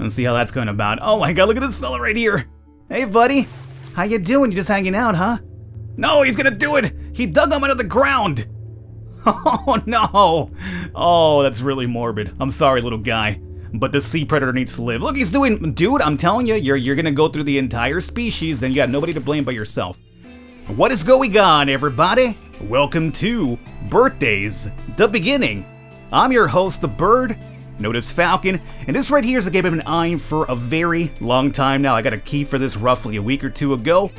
Let's see how that's going about. Oh my god, look at this fella right here. Hey, buddy. How you doing? You just hanging out, huh? No, he's gonna do it! He dug him out of the ground! Oh no! Oh, that's really morbid. I'm sorry, little guy. But the sea predator needs to live. Look, he's doing... Dude, I'm telling you, you're gonna go through the entire species, and you got nobody to blame but yourself. What is going on, everybody? Welcome to Birthdays, the beginning. I'm your host, the Bird, known as Falcon, and this right here is a game I've been eyeing for a very long time now. I got a key for this roughly a week or two ago.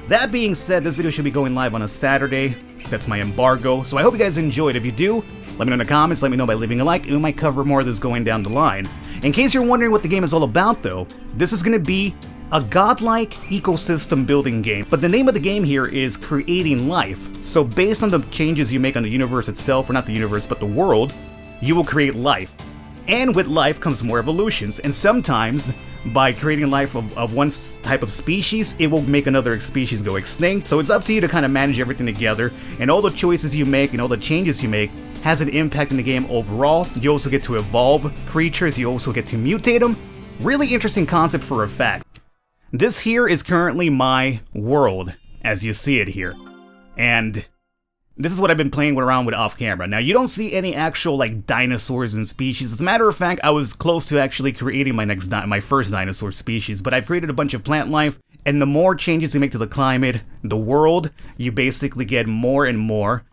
That being said, this video should be going live on a Saturday. That's my embargo, so I hope you guys enjoyed. If you do, let me know in the comments, let me know by leaving a like, and we might cover more of this going down the line. In case you're wondering what the game is all about though, this is going to be a godlike ecosystem building game, but the name of the game here is Creating Life. So based on the changes you make on the universe itself, or not the universe, but the world, you will create life. And with life comes more evolutions, and sometimes by creating life of one type of species, it will make another species go extinct. So it's up to you to kind of manage everything together, and all the choices you make and all the changes you make has an impact in the game overall. You also get to evolve creatures, you also get to mutate them. Really interesting concept for a fact. This here is currently my world, as you see it here. And this is what I've been playing around with off camera. Now, you don't see any actual, like, dinosaurs and species. As a matter of fact, I was close to actually creating my first dinosaur species, but I've created a bunch of plant life, and the more changes you make to the climate, the world, you basically get more and more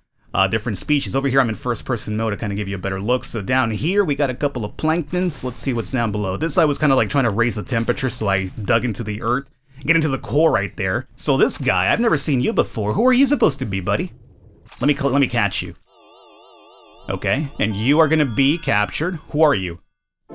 different species. Over here, I'm in first-person mode to kind of give you a better look. So down here, we got a couple of planktons. Let's see what's down below. This, I was kind of like trying to raise the temperature, so I dug into the earth, get into the core right there. So this guy, I've never seen you before. Who are you supposed to be, buddy? Let me catch you. Okay, and you are gonna be captured. Who are you?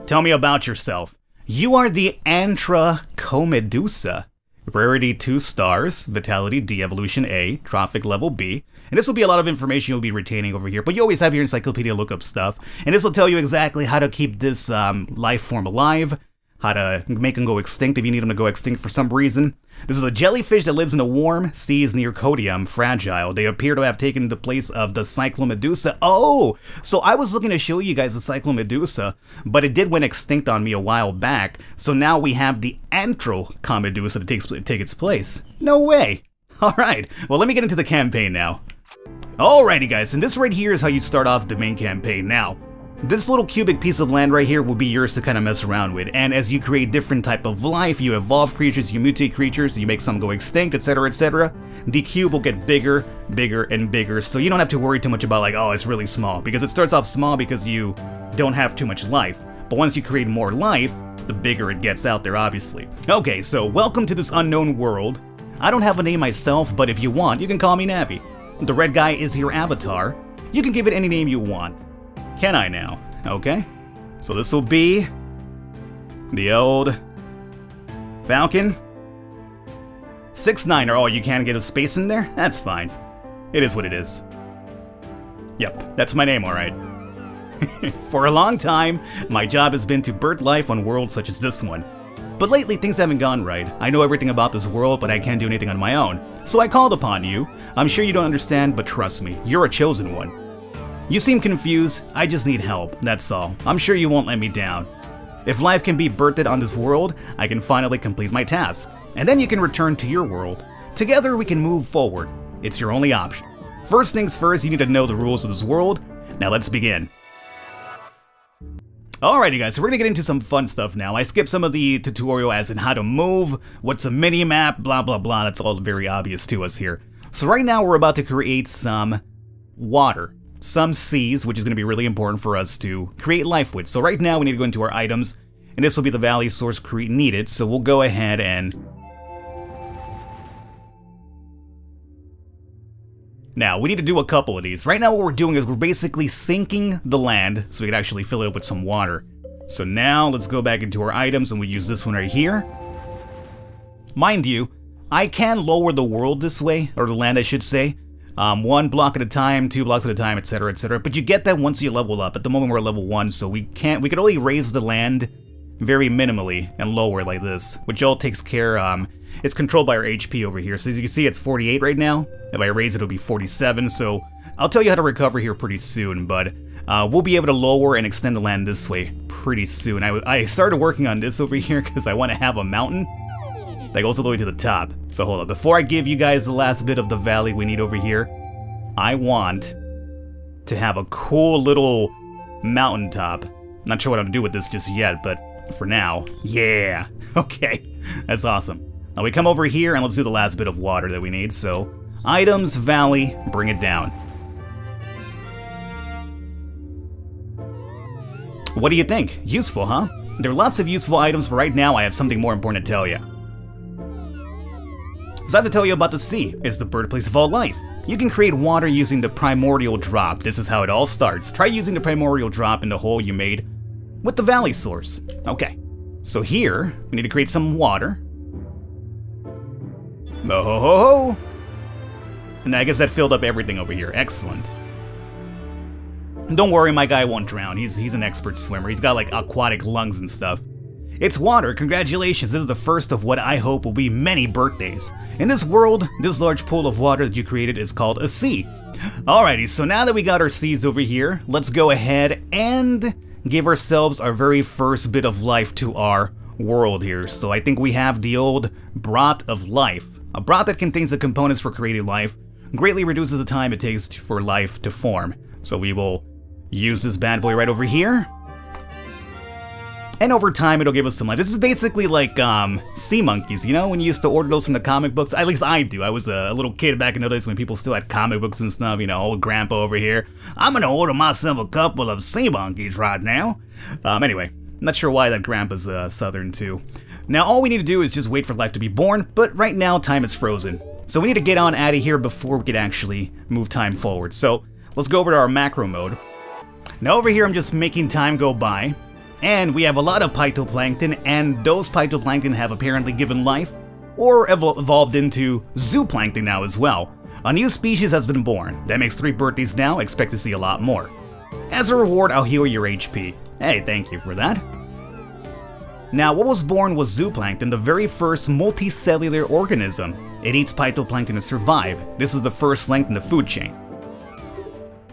Tell me about yourself. You are the Antracomedusa. Rarity 2 stars, Vitality D, Evolution A, Trophic Level B. And this will be a lot of information you'll be retaining over here, but you always have your encyclopedia lookup stuff. And this will tell you exactly how to keep this life form alive, how to make them go extinct if you need them to go extinct for some reason. This is a jellyfish that lives in the warm seas near Codium, fragile. They appear to have taken the place of the Cyclomedusa. Oh, so I was looking to show you guys the Cyclomedusa, but it did went extinct on me a while back. So now we have the Antracomedusa to take its place. No way. All right, well, let me get into the campaign now. Alrighty guys, and this right here is how you start off the main campaign. Now, this little cubic piece of land right here will be yours to kind of mess around with, and as you create different type of life, you evolve creatures, you mutate creatures, you make some go extinct, etc, etc, the cube will get bigger, bigger, and bigger, so you don't have to worry too much about like, oh, it's really small, because it starts off small because you don't have too much life, but once you create more life, the bigger it gets out there, obviously. Okay, so welcome to this unknown world. I don't have a name myself, but if you want, you can call me Navi. The red guy is your avatar. You can give it any name you want. Can I now? Okay. So this will be the old Falcon 6'9". Oh, you can't get a space in there? That's fine. It is what it is. Yep, that's my name, alright. For a long time, my job has been to birth life on worlds such as this one. But lately, things haven't gone right. I know everything about this world, but I can't do anything on my own. So I called upon you. I'm sure you don't understand, but trust me, you're a chosen one. You seem confused, I just need help, that's all. I'm sure you won't let me down. If life can be birthed on this world, I can finally complete my task. And then you can return to your world. Together we can move forward. It's your only option. First things first, you need to know the rules of this world. Now let's begin. Alrighty guys, so we're gonna get into some fun stuff now. I skipped some of the tutorial as in how to move, what's a mini-map, blah blah blah, that's all very obvious to us here. So right now we're about to create some water. Some seas, which is going to be really important for us to create life with. So right now we need to go into our items, and this will be the value source needed, so we'll go ahead and... Now, we need to do a couple of these. Right now what we're doing is we're basically sinking the land, so we can actually fill it up with some water. So now, let's go back into our items, and we use this one right here. Mind you, I can lower the world this way, or the land I should say. 1 block at a time, 2 blocks at a time, etc, etc. But you get that once you level up. At the moment we're level 1, so we can only raise the land very minimally and lower like this, which all takes care, it's controlled by our HP over here. So as you can see, it's 48 right now. If I raise it, it'll be 47, so I'll tell you how to recover here pretty soon, but we'll be able to lower and extend the land this way pretty soon. I started working on this over here because I want to have a mountain that goes all the way to the top. So hold on, before I give you guys the last bit of the valley we need over here, I want to have a cool little mountaintop. Not sure what I'm gonna do with this just yet, but for now, yeah. Okay, that's awesome. Now we come over here and let's do the last bit of water that we need. So, items, valley, bring it down. What do you think? Useful, huh? There are lots of useful items, but right now I have something more important to tell you. So I have to tell you about the sea. It's the birthplace of all life. You can create water using the primordial drop. This is how it all starts. Try using the primordial drop in the hole you made with the valley source. Okay, so here, we need to create some water. Oh ho ho ho! And I guess that filled up everything over here. Excellent. Don't worry, my guy won't drown. He's an expert swimmer. He's got like aquatic lungs and stuff. It's water. Congratulations. This is the first of what I hope will be many birthdays. In this world, this large pool of water that you created is called a sea. Alrighty, so now that we got our seas over here, let's go ahead and give ourselves our very first bit of life to our world here. So I think we have the old broth of life. A broth that contains the components for creating life greatly reduces the time it takes for life to form. So we will use this bad boy right over here. And over time, it'll give us some life. This is basically like sea monkeys, you know, when you used to order those from the comic books. At least I do. I was a little kid back in the days when people still had comic books and stuff, you know, old grandpa over here. I'm gonna order myself a couple of sea monkeys right now. Anyway, not sure why that grandpa's southern too. Now, all we need to do is just wait for life to be born, but right now, time is frozen. So we need to get on out of here before we can actually move time forward. So let's go over to our macro mode. Now over here, I'm just making time go by. And we have a lot of phytoplankton, and those phytoplankton have apparently given life, or evolved into zooplankton now as well. A new species has been born. That makes 3 birthdays now, expect to see a lot more. As a reward, I'll heal your HP. Hey, thank you for that. Now, what was born was zooplankton, the very first multicellular organism. It eats phytoplankton to survive. This is the first link in the food chain.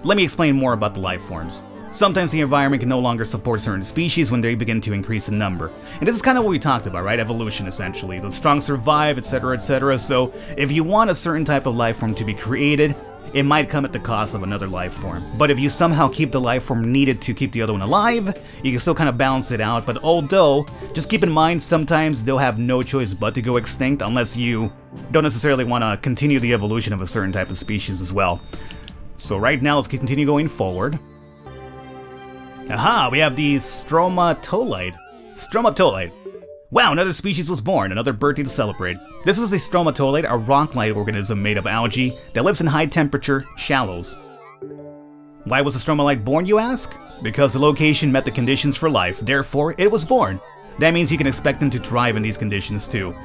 Let me explain more about the life forms. Sometimes the environment can no longer support certain species when they begin to increase in number. And this is kind of what we talked about, right? Evolution, essentially. The strong survive, etc., etc. So if you want a certain type of life form to be created, it might come at the cost of another life form. But if you somehow keep the life form needed to keep the other one alive, you can still kind of balance it out. But although, just keep in mind, sometimes they'll have no choice but to go extinct unless you don't necessarily want to continue the evolution of a certain type of species as well. So right now, let's continue going forward. Aha, we have the stromatolite. Stromatolite. Wow, another species was born, another birthday to celebrate. This is a stromatolite, a rock-like organism made of algae that lives in high-temperature shallows. Why was the stromatolite born, you ask? Because the location met the conditions for life, therefore it was born. That means you can expect them to thrive in these conditions too.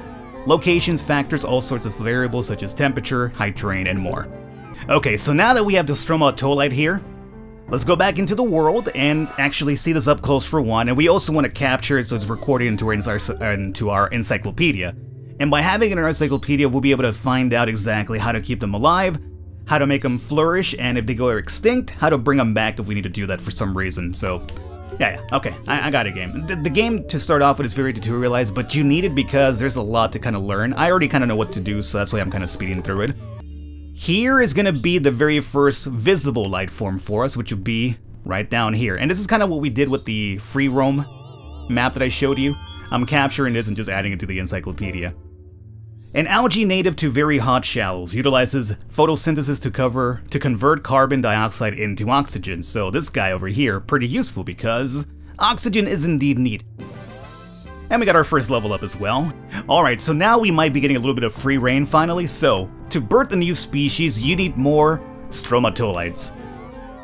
Locations factors all sorts of variables such as temperature, height, terrain, and more. Okay, so now that we have the stromatolite here, let's go back into the world and actually see this up close for one, and we also want to capture it so it's recorded into our encyclopedia. And by having it in our encyclopedia, we'll be able to find out exactly how to keep them alive, how to make them flourish, and if they go extinct, how to bring them back if we need to do that for some reason. So, yeah, okay, I got a game. The game, to start off with, is very tutorialized, but you need it because there's a lot to kind of learn. I already kind of know what to do, so that's why I'm kind of speeding through it. Here is going to be the very first visible light form for us, which would be right down here. And this is kind of what we did with the free roam map that I showed you. I'm capturing this and just adding it to the encyclopedia. An algae native to very hot shallows utilizes photosynthesis to convert carbon dioxide into oxygen. So this guy over here, pretty useful because oxygen is indeed needed. And we got our first level up as well. Alright, so now we might be getting a little bit of free reign finally. So, to birth a new species, you need more stromatolites.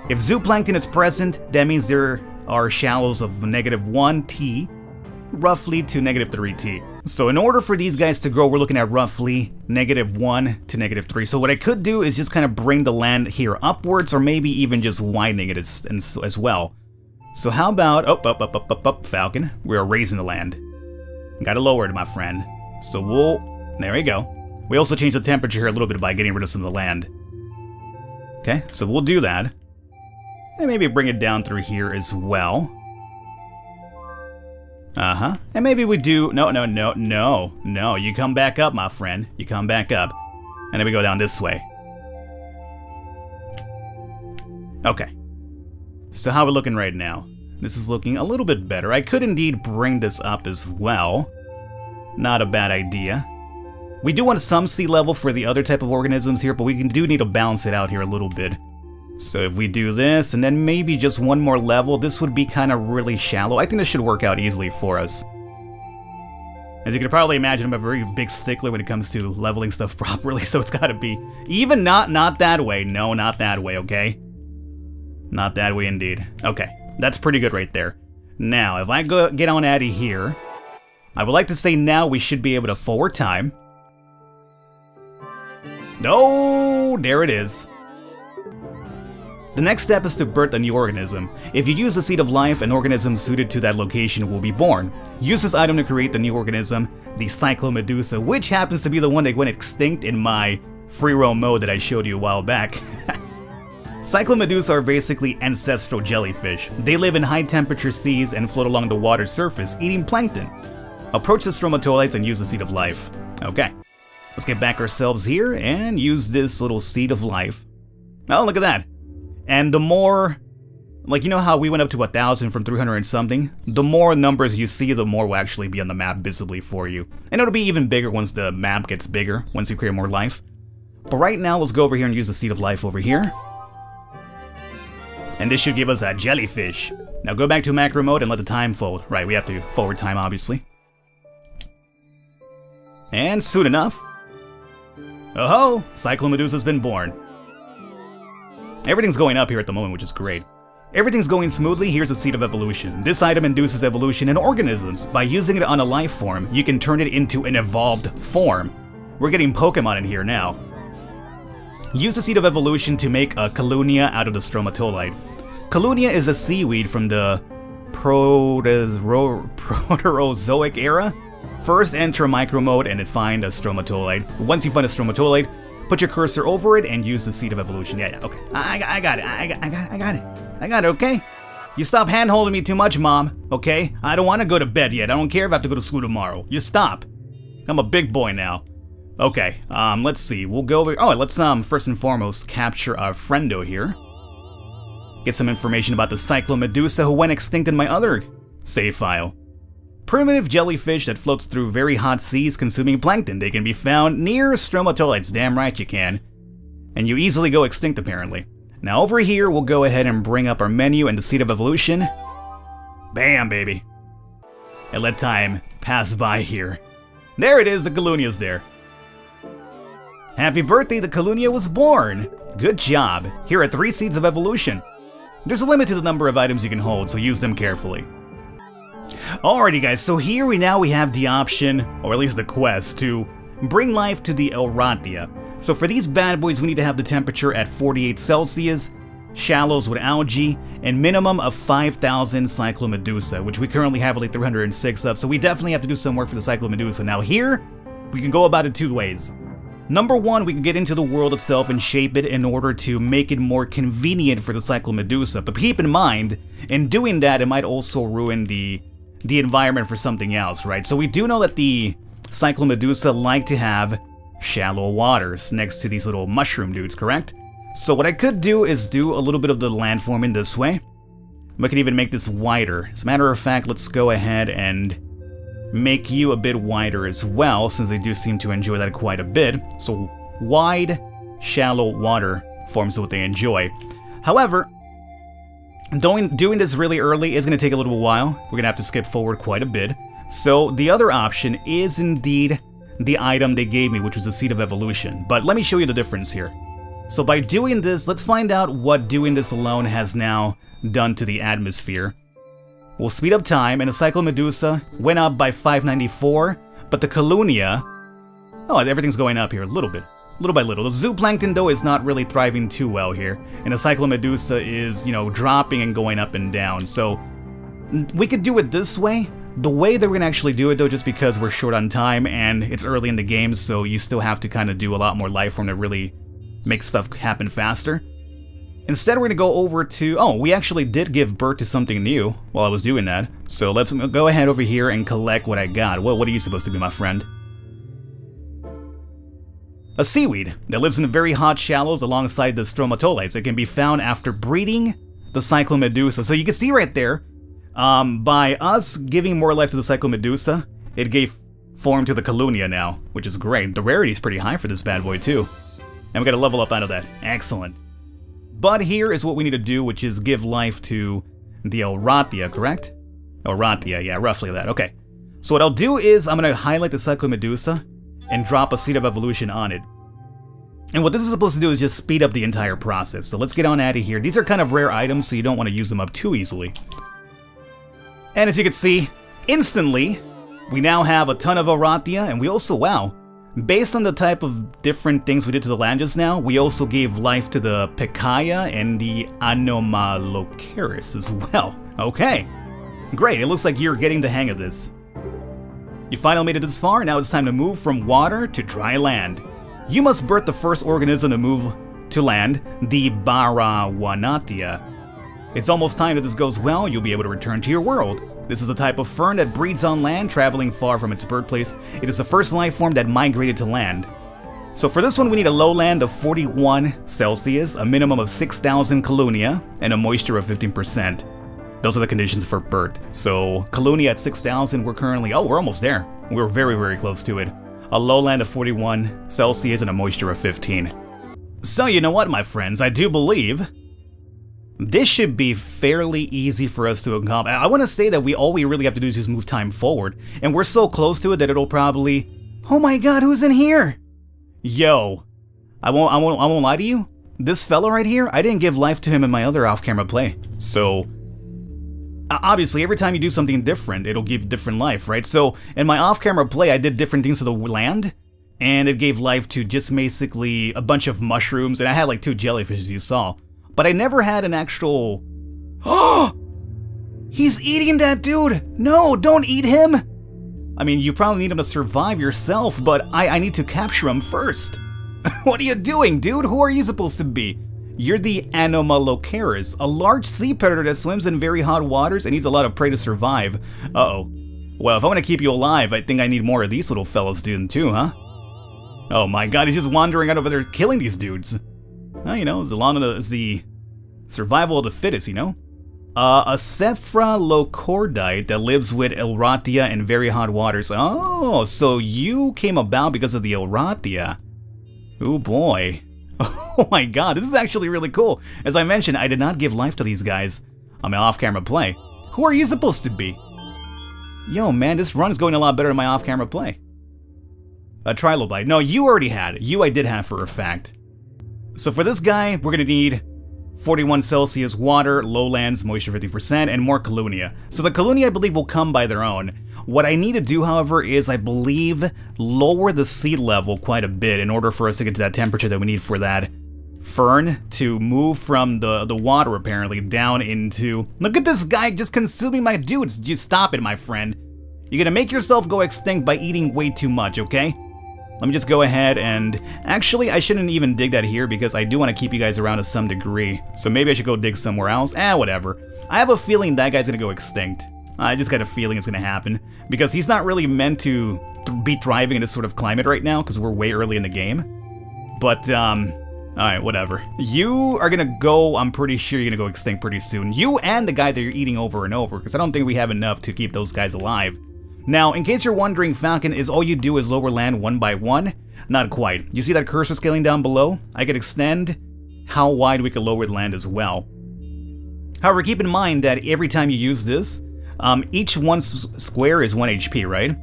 If zooplankton is present, that means there are shallows of -1T, roughly to -3T. So in order for these guys to grow, we're looking at roughly -1 to -3. So what I could do is just kind of bring the land here upwards, or maybe even just widening it as well. So how about, up, Falcon, we're raising the land. Gotta lower it, my friend. So there we go. We also changed the temperature here a little bit by getting rid of some of the land. Okay, so we'll do that. And maybe bring it down through here as well. Uh-huh. And maybe we do... No. You come back up, my friend. You come back up. And then we go down this way. Okay. So how are we looking right now? This is looking a little bit better. I could indeed bring this up as well. Not a bad idea. We do want some sea level for the other type of organisms here, but we do need to balance it out here a little bit. So if we do this, and then maybe just one more level, this would be kind of really shallow. I think this should work out easily for us. As you can probably imagine, I'm a very big stickler when it comes to leveling stuff properly, so it's gotta be... Even not that way. No, not that way, okay? Not that way indeed. Okay, that's pretty good right there. Now, if I get on out of here, I would like to say now we should be able to forward time. No, there it is. The next step is to birth a new organism. If you use the seed of life, an organism suited to that location will be born. Use this item to create the new organism, the Cyclomedusa, which happens to be the one that went extinct in my free roam mode that I showed you a while back. Cyclomedusa are basically ancestral jellyfish. They live in high temperature seas and float along the water surface, eating plankton. Approach the stromatolites and use the seed of life. Okay, let's get back ourselves here and use this little seed of life. Oh, look at that. And the more, like, you know how we went up to 1,000 from 300 and something? The more numbers you see, the more will actually be on the map visibly for you. And it'll be even bigger once the map gets bigger, once you create more life. But right now, let's go over here and use the seed of life over here. And this should give us a jellyfish. Now go back to macro mode and let the time fold. Right, we have to forward time, obviously. And soon enough. Oh-ho! Cyclomedusa's been born. Everything's going up here at the moment, which is great. Everything's going smoothly. Here's the seed of evolution. This item induces evolution in organisms. By using it on a life form, you can turn it into an evolved form. We're getting Pokemon in here now. Use the seed of evolution to make a Colunia out of the stromatolite. Colunia is a seaweed from the Proterozoic era. First enter micro mode and then find a stromatolite. Once you find a stromatolite, put your cursor over it and use the seed of evolution. Yeah, okay. I got it. I got it, okay? You stop hand-holding me too much, Mom, okay? I don't want to go to bed yet. I don't care if I have to go to school tomorrow. You stop. I'm a big boy now. Okay, let's see. We'll go over... Oh, let's, first and foremost, capture our friendo here. Get some information about the Cyclomedusa who went extinct in my other save file. Primitive jellyfish that floats through very hot seas consuming plankton. They can be found near stromatolites. Damn right you can. And you easily go extinct, apparently. Now over here, we'll go ahead and bring up our menu and the seed of evolution. Bam, baby. And let time pass by here. There it is, the Calunia's there. Happy birthday, the Colunia was born! Good job. Here are 3 seeds of evolution. There's a limit to the number of items you can hold, so use them carefully. Alrighty guys, so here we have the option, or at least the quest, to bring life to the Elratia. So for these bad boys, we need to have the temperature at 48 Celsius, shallows with algae, and minimum of 5,000 Cyclomedusa, which we currently have only 306 of, so we definitely have to do some work for the Cyclomedusa. Now here, we can go about it 2 ways. Number 1, we can get into the world itself and shape it in order to make it more convenient for the Cyclomedusa, but keep in mind, in doing that, it might also ruin the environment for something else, right? So we do know that the Cyclomedusa like to have shallow waters next to these little mushroom dudes, correct? So what I could do is do a little bit of the landforming this way. We can even make this wider. As a matter of fact, let's go ahead and make you a bit wider as well, since they do seem to enjoy that quite a bit. So wide, shallow water forms what they enjoy. However, doing this really early is going to take a little while. We're going to have to skip forward quite a bit. So the other option is indeed the item they gave me, which was the seed of evolution. But let me show you the difference here. So by doing this, let's find out what doing this alone has now done to the atmosphere. We'll speed up time, and the Cyclomedusa went up by 594, but the Colunia... Oh, everything's going up here a little bit. Little by little. The zooplankton, though, is not really thriving too well here, and the Cyclomedusa is, you know, dropping and going up and down. So we could do it this way. The way that we're going to actually do it, though, just because we're short on time and it's early in the game, so you still have to kind of do a lot more life form to really make stuff happen faster, Instead, we're going to go over to... Oh, we actually did give birth to something new while I was doing that. So let's go ahead over here and collect what I got. What are you supposed to be, my friend? A seaweed that lives in the very hot shallows alongside the stromatolites. It can be found after breeding the Cyclomedusa. So you can see right there, by us giving more life to the Cyclomedusa, it gave form to the Colunia now, which is great. The rarity is pretty high for this bad boy too. And we got to level up out of that. Excellent. But here is what we need to do, which is give life to the Elratia, correct? Elratia, yeah, roughly that. Okay. So what I'll do is I'm going to highlight the Cyclomedusa and drop a Seed of Evolution on it. And what this is supposed to do is just speed up the entire process. So let's get on out of here. These are kind of rare items, so you don't want to use them up too easily. And as you can see, instantly, we now have a ton of Elratia, and we also, wow, based on the type of different things we did to the land just now, we also gave life to the Pekaya and the Anomalocaris as well. Okay, great, it looks like you're getting the hang of this. You finally made it this far, now it's time to move from water to dry land. You must birth the first organism to move to land, the Barawanatia. It's almost time that this goes well, you'll be able to return to your world. This is a type of fern that breeds on land, traveling far from its birthplace. It is the first life form that migrated to land. So for this one, we need a lowland of 41 Celsius, a minimum of 6,000 Colunia, and a moisture of 15%. Those are the conditions for birth. So Colunia at 6,000, we're currently, oh, we're almost there. We're very, very close to it. A lowland of 41 Celsius and a moisture of 15. So you know what, my friends, I do believe this should be fairly easy for us to accomplish. I want to say that all we really have to do is just move time forward, and we're so close to it that it'll probably... Oh my god, who's in here? Yo, I won't lie to you. This fella right here, I didn't give life to him in my other off-camera play. So, obviously, every time you do something different, it'll give different life, right? So, in my off-camera play, I did different things to the land, and it gave life to just basically a bunch of mushrooms, and I had like 2 jellyfish, as you saw. But I never had an actual... Oh! He's eating that dude! No, don't eat him! I mean, you probably need him to survive yourself, but I need to capture him first. What are you doing, dude? Who are you supposed to be? You're the Anomalocaris, a large sea predator that swims in very hot waters and needs a lot of prey to survive. Uh-oh. Well, if I want to keep you alive, I think I need more of these little fellas doing too, huh? Oh my god, he's just wandering out over there killing these dudes. Well, you know, it's the survival of the fittest, you know? A Cephalocordite that lives with Elratia in very hot waters. Oh, so you came about because of the Elratia. Oh boy. Oh my god, this is actually really cool. As I mentioned, I did not give life to these guys on my off-camera play. Who are you supposed to be? Yo, man, this run is going a lot better than my off-camera play. A Trilobite. No, you already had. You I did have for a fact. So for this guy, we're gonna need 41 Celsius water, lowlands, moisture 50%, and more Colunia. So the Colunia, I believe, will come by their own. What I need to do, however, is, I believe, lower the seed level quite a bit in order for us to get to that temperature that we need for that fern to move from the water, apparently, down into... Look at this guy just consuming my dudes. Just stop it, my friend. You're gonna make yourself go extinct by eating way too much, okay? Let me just go ahead and... Actually, I shouldn't even dig that here because I do want to keep you guys around to some degree. So maybe I should go dig somewhere else. Whatever. I have a feeling that guy's gonna go extinct. I just got a feeling it's gonna happen. Because he's not really meant to be thriving in this sort of climate right now because we're way early in the game. But, alright, whatever. You are gonna go... I'm pretty sure you're gonna go extinct pretty soon. You and the guy that you're eating over and over, because I don't think we have enough to keep those guys alive. Now, in case you're wondering, Falcon, is all you do is lower land one by one? Not quite. You see that cursor scaling down below? I could extend how wide we could lower the land as well. However, keep in mind that every time you use this, each one square is 1 HP, right?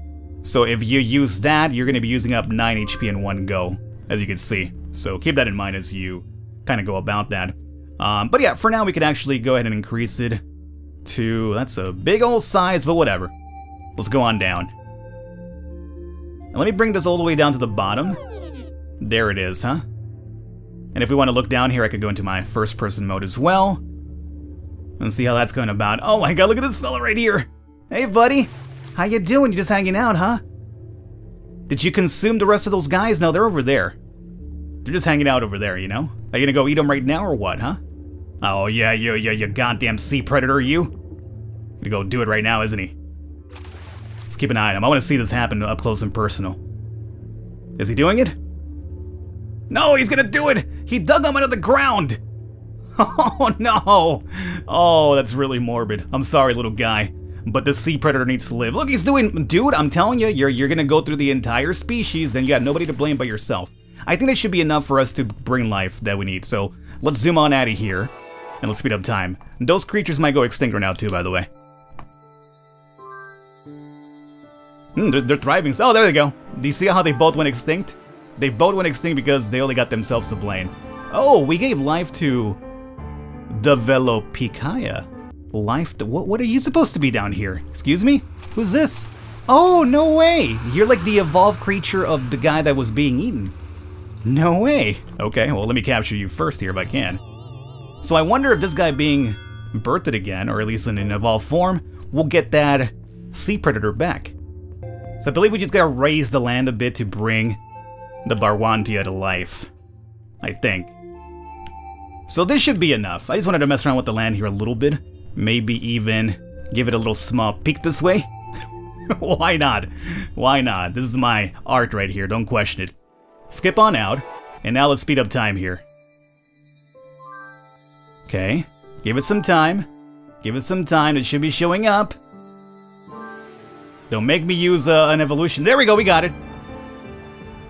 So if you use that, you're going to be using up 9 HP in one go, as you can see. So keep that in mind as you kind of go about that. But yeah, for now we could actually go ahead and increase it to... That's a big old size, but whatever. Let's go on down. And let me bring this all the way down to the bottom. There it is, huh? And if we want to look down here, I could go into my first-person mode as well. And see how that's going about. Oh my god, look at this fella right here! Hey, buddy! How you doing? You just hanging out, huh? Did you consume the rest of those guys? No, they're over there. They're just hanging out over there, you know? Are you gonna go eat them right now or what, huh? Oh, yeah, you goddamn sea predator, you. Gonna go do it right now, isn't he? Let's keep an eye on him. I want to see this happen up close and personal. Is he doing it? No, he's gonna do it! He dug him under the ground! Oh, no! Oh, that's really morbid. I'm sorry, little guy. But the sea predator needs to live. Look, he's doing... Dude, I'm telling you, you're gonna go through the entire species, then you got nobody to blame but yourself. I think that should be enough for us to bring life that we need, so let's zoom on out of here, and let's speed up time. Those creatures might go extinct right now too, by the way. They're thriving. Oh, there they go. Do you see how they both went extinct? They both went extinct because they only got themselves to blame. Oh, we gave life to... Developicaya. Life to... What are you supposed to be down here? Excuse me? Who's this? Oh, no way! You're like the evolved creature of the guy that was being eaten. No way. Okay, well, let me capture you first here if I can. So I wonder if this guy being birthed again, or at least in an evolved form, will get that sea predator back. So I believe we just gotta raise the land a bit to bring the Barwantia to life. I think. So this should be enough. I just wanted to mess around with the land here a little bit. Maybe even give it a little small peek this way. Why not? Why not? This is my art right here, don't question it. Skip on out, and now let's speed up time here. Okay, give it some time. Give it some time, it should be showing up. Don't make me use an evolution. There we go, we got it.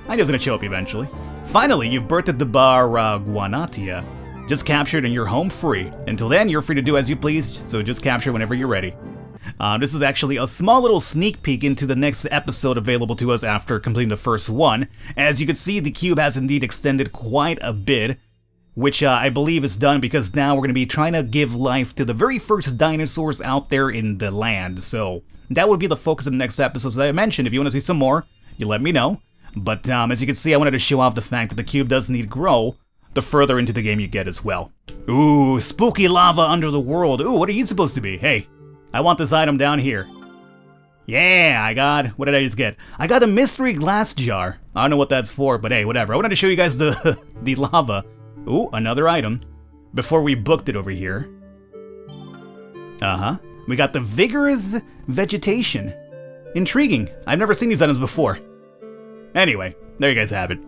I knew it was gonna show up eventually. Finally, you've birthed the Barwantia. Just captured and you're home free. Until then, you're free to do as you please, so just capture whenever you're ready. This is actually a small little sneak peek into the next episode available to us after completing the first one. As you can see, the cube has indeed extended quite a bit, which I believe is done because now we're going to be trying to give life to the very first dinosaurs out there in the land. So that would be the focus of the next episode. As I mentioned, if you want to see some more, you let me know. But as you can see, I wanted to show off the fact that the cube does need to grow the further into the game you get as well. Ooh, spooky lava under the world. Ooh, what are you supposed to be? Hey, I want this item down here. Yeah, I got... What did I just get? I got a mystery glass jar. I don't know what that's for, but hey, whatever. I wanted to show you guys the the lava. Ooh, another item. Before we booked it over here. Uh-huh. We got the vigorous vegetation. Intriguing. I've never seen these items before. Anyway, there you guys have it.